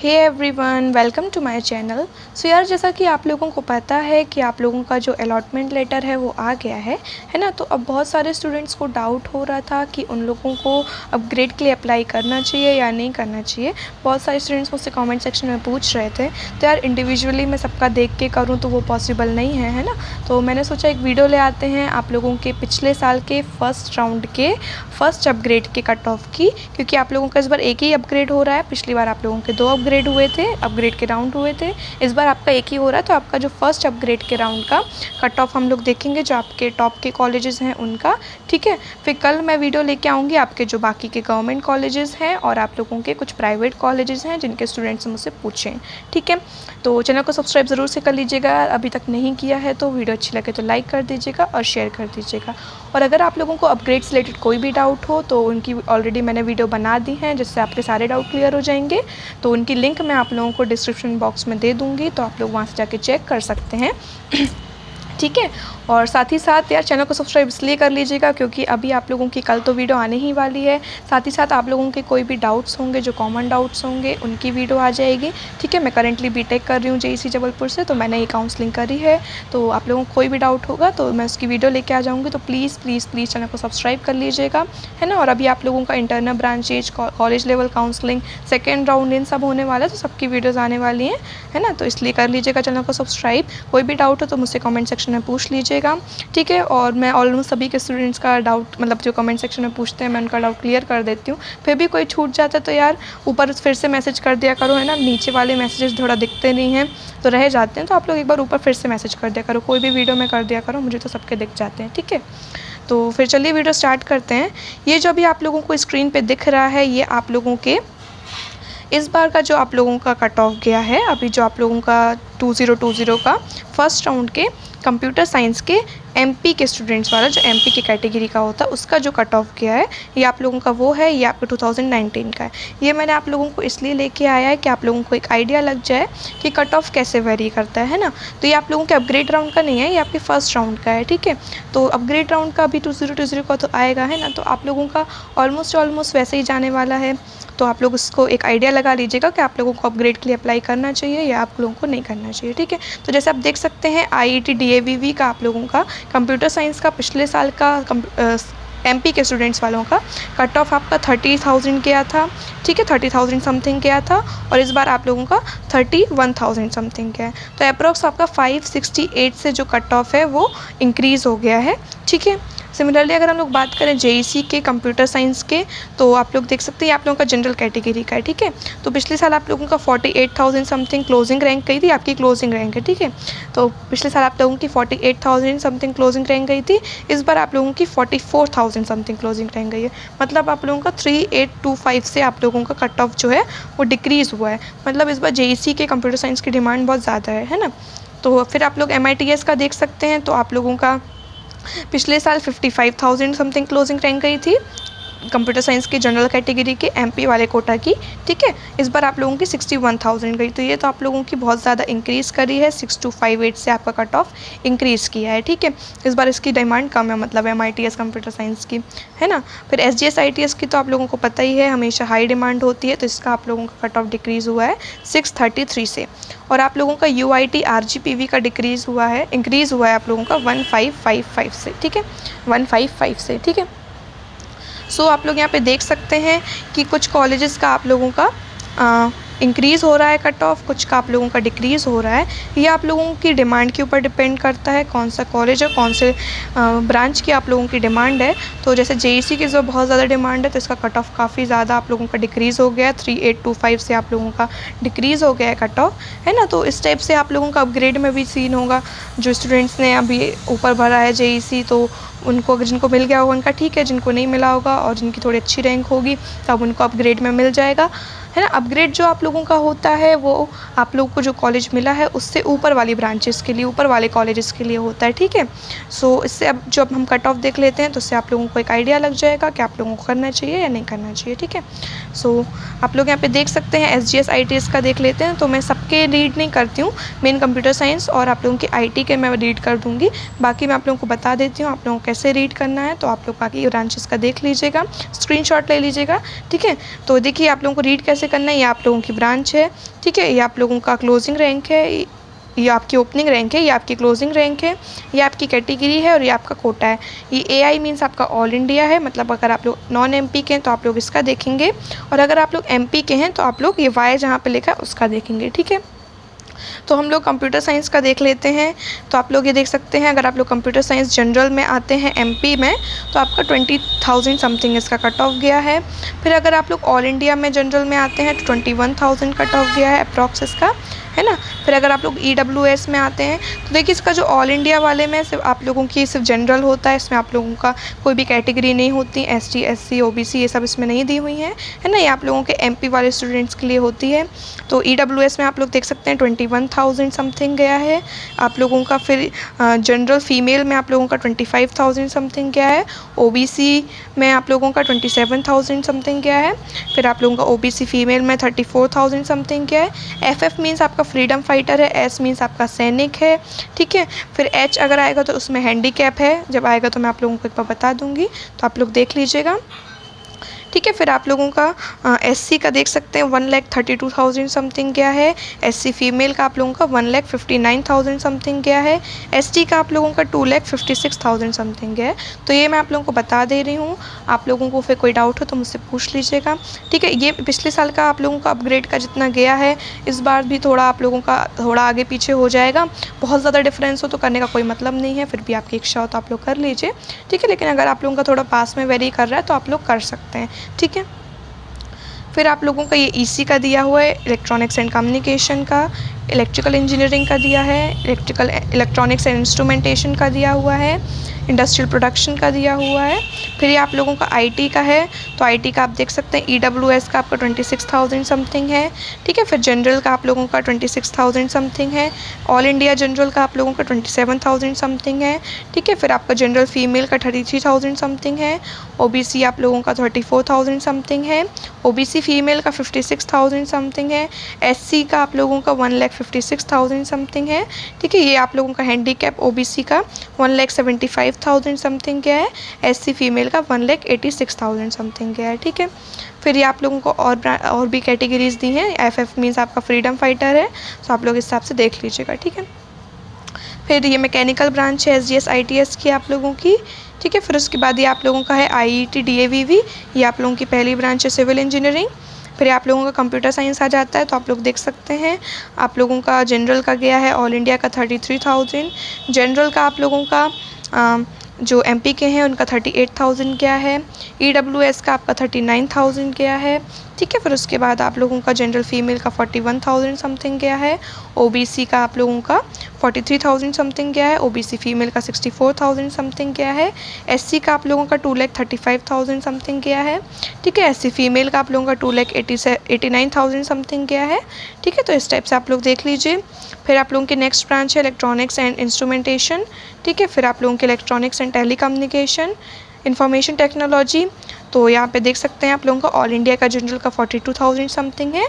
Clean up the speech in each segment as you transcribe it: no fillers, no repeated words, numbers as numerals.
Hey everyone, welcome to my channel. So यार, जैसा कि आप लोगों को पता है कि आप लोगों का जो अलॉटमेंट लेटर है वो आ गया है ना। तो अब बहुत सारे स्टूडेंट्स को डाउट हो रहा था कि उन लोगों को अपग्रेड के लिए अप्लाई करना चाहिए या नहीं करना चाहिए। बहुत सारे स्टूडेंट्स मुझसे कमेंट सेक्शन में पूछ रहे थे। तो यार, इंडिविजुअली मैं सबका देख के करूँ तो वो पॉसिबल नहीं है ना। तो मैंने सोचा एक वीडियो ले आते हैं आप लोगों के पिछले साल के फर्स्ट राउंड के फर्स्ट अपग्रेड के कट ऑफ की, क्योंकि आप लोगों का इस बार एक ही अपग्रेड हो रहा है। पिछली बार आप लोगों के 2 अपग्रेड हुए थे, अपग्रेड के राउंड हुए थे। इस बार आपका एक ही हो रहा है। तो आपका जो फर्स्ट अपग्रेड के राउंड का कट ऑफ हम लोग देखेंगे, जो आपके टॉप के कॉलेजेस हैं उनका, ठीक है। फिर कल मैं वीडियो लेके आऊँगी आपके जो बाकी के गवर्नमेंट कॉलेजेस हैं और आप लोगों के कुछ प्राइवेट कॉलेजेस हैं जिनके स्टूडेंट्स मुझसे पूछें, ठीक है। तो चैनल को सब्सक्राइब ज़रूर से कर लीजिएगा, अभी तक नहीं किया है तो। वीडियो अच्छी लगे तो लाइक कर दीजिएगा और शेयर कर दीजिएगा। और अगर आप लोगों को अपग्रेड से रिलेटेड कोई भी डाउट हो तो उनकी ऑलरेडी मैंने वीडियो बना दी हैं, जिससे आपके सारे डाउट क्लियर हो जाएंगे। तो उनकी लिंक मैं आप लोगों को डिस्क्रिप्शन बॉक्स में दे दूँगी, तो आप लोग वहाँ से जाके चेक कर सकते हैं ठीक है। और साथ ही साथ यार, चैनल को सब्सक्राइब इसलिए कर लीजिएगा क्योंकि अभी आप लोगों की कल तो वीडियो आने ही वाली है। साथ ही साथ आप लोगों के कोई भी डाउट्स होंगे, जो कॉमन डाउट्स होंगे, उनकी वीडियो आ जाएगी, ठीक है। मैं करेंटली बीटेक कर रही हूँ जेईसी जबलपुर से, तो मैंने ये काउंसलिंग करी है। तो आप लोगों को कोई भी डाउट होगा तो मैं उसकी वीडियो लेके आ जाऊँगी। तो प्लीज़ प्लीज़ प्लीज़ चैनल को सब्सक्राइब कर लीजिएगा, है ना। और अभी आप लोगों का internal branches, college level counselling, second round, इन सब होने वाला है, तो सबकी वीडियोज़ आने वाली हैं, है ना। तो इसलिए कर लीजिएगा चैनल को सब्सक्राइब। कोई भी डाउट हो तो मुझसे कमेंट सेक्शन में पूछ लीजिएगा, ठीक है। और मैं ऑलमोस्ट सभी के स्टूडेंट्स का डाउट, मतलब जो कमेंट सेक्शन में पूछते हैं, मैं उनका डाउट क्लियर कर देती हूँ। फिर भी कोई छूट जाता है तो यार ऊपर फिर से मैसेज कर दिया करो, है ना। नीचे वाले मैसेजेस थोड़ा दिखते नहीं हैं तो रह जाते हैं, तो आप लोग एक बार ऊपर फिर से मैसेज कर दिया करो, कोई भी वीडियो में कर दिया करो, मुझे तो सबके दिख जाते हैं, ठीक है। तो फिर चलिए वीडियो स्टार्ट करते हैं। ये जो अभी आप लोगों को स्क्रीन पर दिख रहा है, ये आप लोगों के इस बार का जो आप लोगों का कट ऑफ गया है, अभी जो आप लोगों का 2020 का फर्स्ट राउंड के कंप्यूटर साइंस के एमपी के स्टूडेंट्स वाला, जो एमपी की कैटेगरी का होता है, उसका जो कट ऑफ गया है, ये आप लोगों का वो है। ये आपका 2019 का है। ये मैंने आप लोगों को इसलिए लेके आया है कि आप लोगों को एक आइडिया लग जाए कि कट ऑफ कैसे वेरी करता है ना। तो ये आप लोगों के अपग्रेड राउंड का नहीं है, ये आपके फर्स्ट राउंड का है, ठीक है। तो अपग्रेड राउंड का अभी 2020 का तो आएगा, है ना। तो आप लोगों का ऑलमोस्ट वैसे ही जाने वाला है। तो आप लोग उसको एक आइडिया लगा लीजिएगा कि आप लोगों को अपग्रेड के लिए अप्लाई करना चाहिए या आप लोगों को नहीं करना चाहिए, ठीक है। तो जैसे आप देख सकते हैं, आईआईटी डीएवीवी का आप लोगों का कंप्यूटर साइंस का पिछले साल का एमपी के स्टूडेंट्स वालों का कट ऑफ आपका 30,000 गया था, ठीक है। 30,000 समथिंग गया था और इस बार आप लोगों का 31,000 समथिंग गया है। तो अप्रॉक्स आपका 568 से जो कट ऑफ है वो इंक्रीज़ हो गया है, ठीक है। सिमिलरली अगर हम लोग बात करें जेईसी के कंप्यूटर साइंस के, तो आप लोग देख सकते हैं आप लोगों का जनरल कैटेगरी का है, ठीक है। तो पिछले साल आप लोगों का 48,000 समथिंग क्लोजिंग रैंक गई थी, आपकी क्लोजिंग रैंक है, ठीक है। तो पिछले साल आप लोगों की 48,000 समथिंग क्लोजिंग रैंक गई थी, इस बार आप लोगों की 44,000 समथिंग क्लोजिंग रैंक गई है। मतलब आप लोगों का 3825 से आप लोगों का कट ऑफ जो है वो डिक्रीज़ हुआ है। मतलब इस बार जेईसी के कंप्यूटर साइंस की डिमांड बहुत ज़्यादा है ना। तो फिर आप लोग MITS का देख सकते हैं, तो आप लोगों का पिछले साल 55,000 समथिंग क्लोजिंग रैंक गई थी कंप्यूटर साइंस की जनरल कैटेगरी के एमपी वाले कोटा की, ठीक है। इस बार आप लोगों की 61,000 गई। तो ये तो आप लोगों की बहुत ज़्यादा इंक्रीज़ करी है, 6258 से आपका कट ऑफ इंक्रीज़ किया है, ठीक है। इस बार इसकी डिमांड कम है, मतलब MITS कंप्यूटर साइंस की, है ना। फिर SGS ITS की तो आप लोगों को पता ही है, हमेशा हाई डिमांड होती है, तो इसका आप लोगों का कट ऑफ डिक्रीज़ हुआ है 633 से। और आप लोगों का UIT RGPV का डिक्रीज़ हुआ है, इंक्रीज़ हुआ है आप लोगों का 1555 से, ठीक है, 155 से, ठीक है। सो आप लोग यहाँ पे देख सकते हैं कि कुछ कॉलेजेस का आप लोगों का इंक्रीज़ हो रहा है कट ऑफ, कुछ का आप लोगों का डिक्रीज़ हो रहा है। ये आप लोगों की डिमांड के ऊपर डिपेंड करता है, कौन सा कॉलेज और कौन से ब्रांच की आप लोगों की डिमांड है। तो जैसे जेईसी की जो बहुत ज़्यादा डिमांड है, तो इसका कट ऑफ काफ़ी ज़्यादा आप लोगों का डिक्रीज़ हो गया है, 3825 से आप लोगों का डिक्रीज़ हो गया है कट ऑफ, है ना। तो इस टाइप से आप लोगों का अपग्रेड में भी सीन होगा। जो स्टूडेंट्स ने अभी ऊपर भरा है जेईसी, तो उनको, अगर जिनको मिल गया होगा उनका ठीक है, जिनको नहीं मिला होगा और जिनकी थोड़ी अच्छी रैंक होगी तब उनको अपग्रेड में मिल जाएगा, है ना। अपग्रेड जो आप लोगों का होता है वो आप लोगों को जो कॉलेज मिला है उससे ऊपर वाली ब्रांचेस के लिए, ऊपर वाले कॉलेजेस के लिए होता है, ठीक है। सो इससे अब जो हम कट ऑफ देख लेते हैं, तो इससे आप लोगों को एक आइडिया लग जाएगा कि आप लोगों को करना चाहिए या नहीं करना चाहिए, ठीक है। सो आप लोग यहाँ पे देख सकते हैं SGS ITS का देख लेते हैं। तो मैं सबके रीड नहीं करती हूँ, मेन कंप्यूटर साइंस और आप लोगों के IT के मैं रीड कर दूँगी। बाकी मैं आप लोगों को बता देती हूँ आप लोगों को कैसे रीड करना है। तो आप लोग बाकी ब्रांचेस का देख लीजिएगा, स्क्रीनशॉट ले लीजिएगा, ठीक है। तो देखिए आप लोगों को रीड कैसे कैसे करना है, ये आप लोगों की ब्रांच है, ठीक है। ये आप लोगों का क्लोजिंग रैंक है, ये आपकी ओपनिंग रैंक है, ये आपकी क्लोजिंग रैंक है, ये आपकी कैटेगरी है और ये आपका कोटा है। ये AI मीन्स आपका ऑल इंडिया है, मतलब अगर आप लोग नॉन MP के हैं तो आप लोग इसका देखेंगे, और अगर आप लोग MP के हैं तो आप लोग ये Y जहाँ पे लिखा है उसका देखेंगे, ठीक है। तो हम लोग कंप्यूटर साइंस का देख लेते हैं। तो आप लोग ये देख सकते हैं, अगर आप लोग कंप्यूटर साइंस जनरल में आते हैं MP में, तो आपका 20,000 समथिंग इसका कट ऑफ गया है। फिर अगर आप लोग ऑल इंडिया में जनरल में आते हैं तो 21,000 कट ऑफ गया है अप्रॉक्स इसका, है ना। फिर अगर आप लोग EWS में आते हैं तो देखिए इसका जो ऑल इंडिया वाले में सिर्फ आप लोगों की सिर्फ जनरल होता है, इसमें आप लोगों का कोई भी कैटेगरी नहीं होती, ST SC OBC ये सब इसमें नहीं दी हुई हैं, है ना। ये आप लोगों के MP वाले स्टूडेंट्स के लिए होती है। तो EWS में आप लोग देख सकते हैं 21,000 समथिंग गया है आप लोगों का। फिर जनरल फीमेल में आप लोगों का 25,000 समथिंग गया है। OBC में आप लोगों का 27,000 समथिंग गया है। फिर आप लोगों का OBC फीमेल में 34,000 समथिंग गया है। FF मीन्स आपका फ्रीडम फाइटर है, S मीन्स आपका सैनिक है, ठीक है। फिर H अगर आएगा तो उसमें हैंडीकैप है, जब आएगा तो मैं आप लोगों को एक बार बता दूंगी, तो आप लोग देख लीजिएगा, ठीक है। फिर आप लोगों का SC का देख सकते हैं 1,32,000 समथिंग गया है। SC फीमेल का आप लोगों का 1,59,000 समथिंग गया है। ST का आप लोगों का 2,56,000 समथिंग गया है। तो ये मैं आप लोगों को बता दे रही हूँ, आप लोगों को फिर कोई डाउट हो तो मुझसे पूछ लीजिएगा, ठीक है। ये पिछले साल का आप लोगों का अपग्रेड का जितना गया है, इस बार भी थोड़ा आप लोगों का थोड़ा आगे पीछे हो जाएगा। बहुत ज़्यादा डिफरेंस हो तो करने का कोई मतलब नहीं है, फिर भी आपकी इच्छा हो तो आप लोग कर लीजिए, ठीक है। लेकिन अगर आप लोगों का थोड़ा पास में वेरी कर रहा है तो आप लोग कर सकते हैं, ठीक है। फिर आप लोगों का ये EC का दिया हुआ है, इलेक्ट्रॉनिक्स एंड कम्युनिकेशन का, इलेक्ट्रिकल इंजीनियरिंग का दिया है, इलेक्ट्रॉनिक्स एंड इंस्ट्रूमेंटेशन का दिया हुआ है, इंडस्ट्रियल प्रोडक्शन का दिया हुआ है। फिर ये आप लोगों का IT का है, तो IT का आप देख सकते हैं EWS का आपका 26,000 समथिंग है, ठीक है। फिर जनरल का आप लोगों का 26,000 समथिंग है। ऑल इंडिया जनरल का आप लोगों का 27,000 समथिंग है, ठीक है। फिर आपका जनरल फीमेल का 33,000 समथिंग है। OBC आप लोगों का 34,000 समथिंग है। OBC फीमेल का 56,000 समथिंग है। SC का आप लोगों का 1,56,000 समथिंग है, ठीक है। ये आप लोगों का हैंडीकैप OBC का 1,75,000 समथिंग गया है। SC फीमेल का 1,86,000 समथिंग गया है, ठीक है। फिर ये आप लोगों को और भी कैटेगरीज दी हैं। FF मीन्स आपका फ्रीडम फाइटर है, तो आप लोग इस हिसाब से देख लीजिएगा, ठीक है। फिर ये मैकेनिकल ब्रांच है SGS ITS की आप लोगों की, ठीक है। फिर उसके बाद ये आप लोगों का है IET DAVV, ये आप लोगों की पहली ब्रांच है सिविल इंजीनियरिंग। फिर आप लोगों का कंप्यूटर साइंस आ जाता है, तो आप लोग देख सकते हैं आप लोगों का जनरल का गया है ऑल इंडिया का 33,000, जनरल का आप लोगों का जो MP के हैं उनका 38,000 गया है। EWS का आपका 39,000 गया है, ठीक है। फिर उसके बाद आप लोगों का जनरल फीमेल का 41,000 समथिंग गया है। OBC का आप लोगों का 43,000 समथिंग गया है। OBC फीमेल का 64,000 समथिंग गया है। SC का आप लोगों का 2,35,000 समथिंग गया है, ठीक है। SC फीमेल का आप लोगों का 2,89,000 समथिंग गया है, ठीक है। तो इस टाइप से आप लोग देख लीजिए। फिर आप लोगों की नेक्स्ट ब्रांच है इलेक्ट्रॉनिक्स एंड इंस्ट्रूमेंटेशन, ठीक है। फिर आप लोगों के electronics and telecommunication, information technology, तो यहाँ पे देख सकते हैं आप लोगों का ऑल इंडिया का जनरल का 42,000 समथिंग है,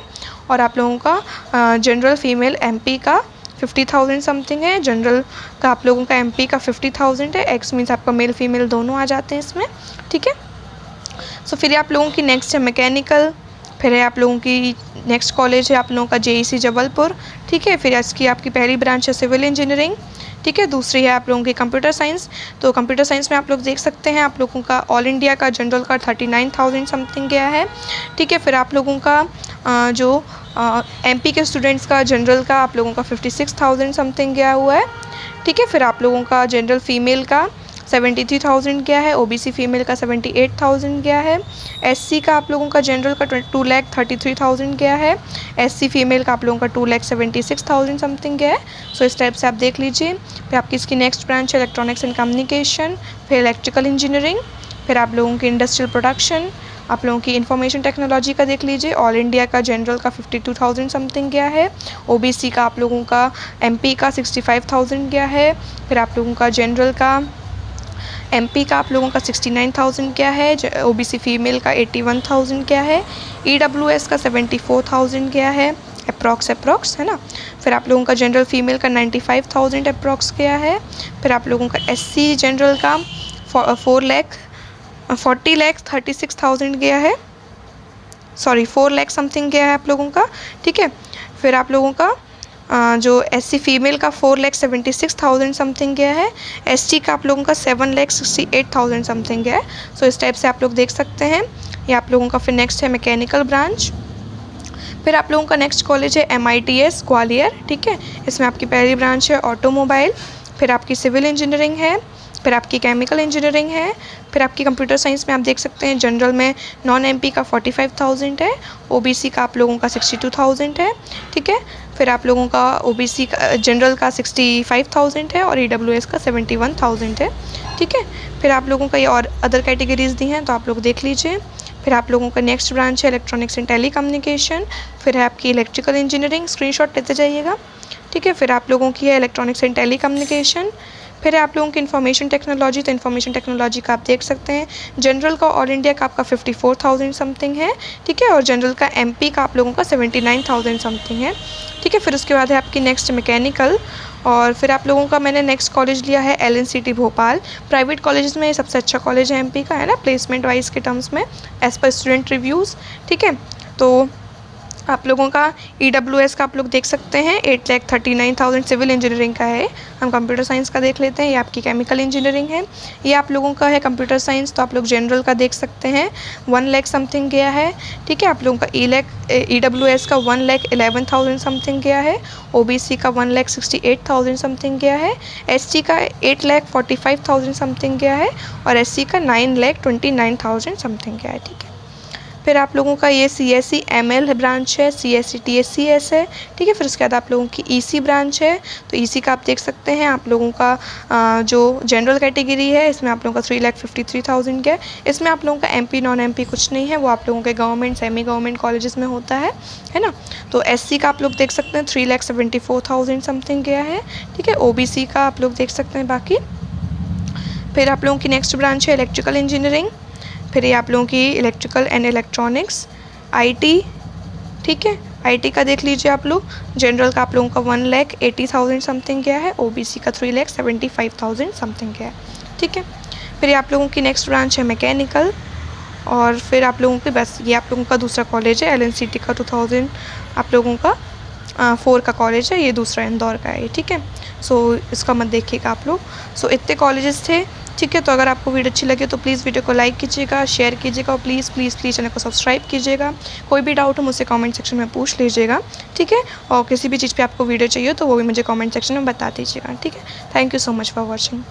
और आप लोगों का जनरल फीमेल MP का 50,000 समथिंग है। जनरल का आप लोगों का MP का 50,000 है। X मीन्स आपका मेल फीमेल दोनों आ जाते हैं इसमें, ठीक है। सो फिर आप लोगों की नेक्स्ट है मैकेनिकल। फिर है आप लोगों की नेक्स्ट कॉलेज है आप लोगों का JEC जबलपुर, ठीक है। फिर इसकी आपकी पहली ब्रांच है सिविल इंजीनियरिंग, ठीक है। दूसरी है आप लोगों की कंप्यूटर साइंस। तो कंप्यूटर साइंस में आप लोग देख सकते हैं आप लोगों का ऑल इंडिया का जनरल का 39,000 समथिंग गया है, ठीक है। फिर आप लोगों का जो MP के स्टूडेंट्स का जनरल का आप लोगों का 56,000 समथिंग गया हुआ है, ठीक है। फिर आप लोगों का जनरल फीमेल का 73,000 गया है। OBC फीमेल का 78,000 गया है। SC का आप लोगों का जनरल का 2,33,000 गया है। SC फीमेल का आप लोगों का 2,76,000 समथिंग गया है। सो इस टाइप से आप देख लीजिए। फिर आपकी इसकी नेक्स्ट ब्रांच है इलेक्ट्रॉनिक्स एंड कम्युनिकेशन, फिर इलेक्ट्रिकल इंजीनियरिंग, फिर आप लोगों की इंडस्ट्रियल प्रोडक्शन, आप लोगों की इंफॉर्मेशन टेक्नोलॉजी का देख लीजिए। ऑल इंडिया का जनरल का 52,000 समथिंग गया है। OBC का आप लोगों का MP का 65,000 गया है। फिर आप लोगों का जनरल का MP का आप लोगों का 69,000 क्या है। OBC फीमेल का 81,000 क्या है। EWS का 74,000 क्या है अप्रॉक्स, है ना। फिर आप लोगों का जनरल फीमेल का 95,000 अप्रॉक्स क्या है। फिर आप लोगों का SC जनरल का 40,36,000 गया है, सॉरी 4 लाख समथिंग गया है आप लोगों का, ठीक है। फिर आप लोगों का जो एससी फीमेल का 4,76,000 समथिंग गया है, एसटी का आप लोगों का 7,68,000 समथिंग गया है। सो इस टाइप से आप लोग देख सकते हैं। ये आप लोगों का फिर नेक्स्ट है मैकेनिकल ब्रांच। फिर आप लोगों का नेक्स्ट कॉलेज है MITS ग्वालियर, ठीक है। इसमें आपकी पहली ब्रांच है ऑटोमोबाइल। फिर आपकी सिविल इंजीनियरिंग है। फिर आपकी केमिकल इंजीनियरिंग है। फिर आपकी कंप्यूटर साइंस में आप देख सकते हैं जनरल में नॉन MP का 45,000 है, OBC का आप लोगों का 62,000 है, ठीक है। फिर आप लोगों का OBC का जनरल का 65,000 है और EWS का 71,000 है, ठीक है। फिर आप लोगों का ये और अदर कैटेगरीज दी हैं तो आप लोग देख लीजिए। फिर आप लोगों का नेक्स्ट ब्रांच है इलेक्ट्रॉनिक्स एंड टेलीकम्युनिकेशन। फिर है आपकी इलेक्ट्रिकल इंजीनियरिंग, स्क्रीनशॉट लेते जाइएगा, ठीक है। फिर आप लोगों की है इलेक्ट्रॉनिक्स एंड टेलीकम्युनिकेशन। फिर है आप लोगों की इन्फॉर्मेशन टेक्नोलॉजी, तो इन्फॉर्मेशन टेक्नोलॉजी का आप देख सकते हैं जनरल का ऑल इंडिया का आपका 54,000 समथिंग है, ठीक है। और जनरल का MP का आप लोगों का 79,000 समथिंग है, ठीक है। फिर उसके बाद है आपकी नेक्स्ट मैकेनिकल। और फिर आप लोगों का मैंने नेक्स्ट कॉलेज लिया है LNCT भोपाल। प्राइवेट कॉलेज में सबसे अच्छा कॉलेज है MP का, है ना, प्लेसमेंट वाइज के टर्म्स में एज़ पर स्टूडेंट रिव्यूज़, ठीक है। तो आप लोगों का EWS का आप लोग देख सकते हैं 8,39,000 सिविल इंजीनियरिंग का है। हम कंप्यूटर साइंस का देख लेते हैं, ये आपकी केमिकल इंजीनियरिंग है। ये आप लोगों का है कंप्यूटर साइंस, तो आप लोग जनरल का देख सकते हैं 1 लाख समथिंग गया है, ठीक है। आप लोगों का EWS का 1,11,000 समथिंग गया है, OBC का 1,68,000 समथिंग गया है, ST का 8,45,000 समथिंग गया है और SC का 9,29,000 समथिंग गया है, ठीक है। फिर आप लोगों का ये CSE ML ब्रांच है, CSE TSCS है, ठीक है। फिर उसके बाद आप लोगों की EC ब्रांच है, तो EC का आप देख सकते हैं आप लोगों का जो जनरल कैटेगरी है इसमें आप लोगों का 3,53,000 का है। इसमें आप लोगों का MP नॉन MP कुछ नहीं है, वो आप लोगों के गवर्नमेंट सेमी गवर्नमेंट कॉलेजेस में होता है ना। तो SC का आप लोग देख सकते हैं 3,74,000 समथिंग गया है, ठीक है। OBC का आप लोग देख सकते हैं बाकी। फिर आप लोगों की नेक्स्ट ब्रांच है इलेक्ट्रिकल इंजीनियरिंग। फिर ये आप लोगों की इलेक्ट्रिकल एंड इलेक्ट्रॉनिक्स IT, ठीक है। IT का देख लीजिए आप लोग, जनरल का आप लोगों का 1,80,000 समथिंग गया है, OBC का 3,75,000 समथिंग गया है, ठीक है। फिर ये आप लोगों की नेक्स्ट ब्रांच है मैकेनिकल। और फिर आप लोगों के बस ये आप लोगों का दूसरा कॉलेज है LNCT का 2000 आप लोगों का 4 का कॉलेज है, ये दूसरा इंदौर का है, ठीक है। सो इसका मत देखिएगा आप लोग। सो इतने कॉलेजेस थे, ठीक है। तो अगर आपको वीडियो अच्छी लगे तो प्लीज़ वीडियो को लाइक कीजिएगा, शेयर कीजिएगा और प्लीज़ प्लीज़ प्लीज़ चैनल को सब्सक्राइब कीजिएगा। कोई भी डाउट हो मुझसे कमेंट सेक्शन में पूछ लीजिएगा, ठीक है। और किसी भी चीज़ पे आपको वीडियो चाहिए तो वो भी मुझे कमेंट सेक्शन में बता दीजिएगा, ठीक है। Thank you so much for watching.